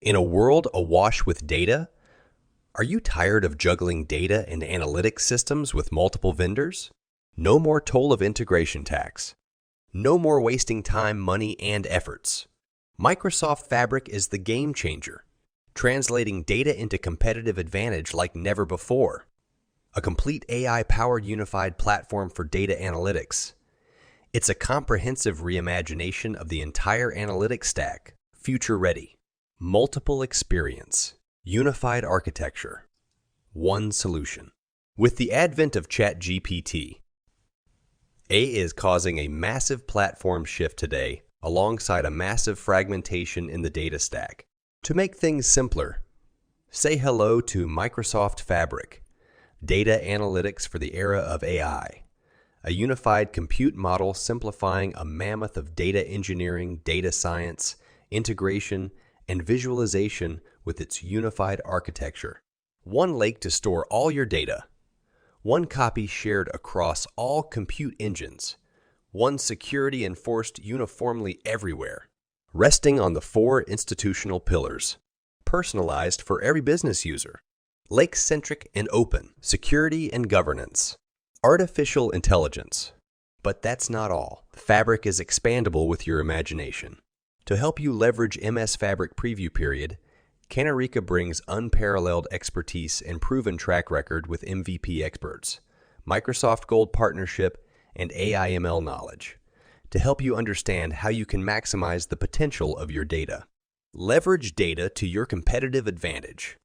In a world awash with data, are you tired of juggling data and analytics systems with multiple vendors? No more toll of integration tax. No more wasting time, money, and efforts. Microsoft Fabric is the game changer, translating data into competitive advantage like never before. A complete AI-powered unified platform for data analytics. It's a comprehensive reimagination of the entire analytics stack, future-ready. Multiple experience, unified architecture, one solution. With the advent of ChatGPT, AI is causing a massive platform shift today alongside a massive fragmentation in the data stack. To make things simpler, say hello to Microsoft Fabric, data analytics for the era of AI, a unified compute model simplifying a mammoth of data engineering, data science, integration, and visualization with its unified architecture. OneLake to store all your data. One copy shared across all compute engines. OneSecurity enforced uniformly everywhere. Resting on the 4 institutional pillars. Personalized for every business user. Lake-centric and open. Security and governance. Artificial intelligence. But that's not all. Fabric is expandable with your imagination. To help you leverage MS Fabric Preview Period, Kanerika brings unparalleled expertise and proven track record with MVP experts, Microsoft Gold partnership, and AI/ML knowledge to help you understand how you can maximize the potential of your data. Leverage data to your competitive advantage.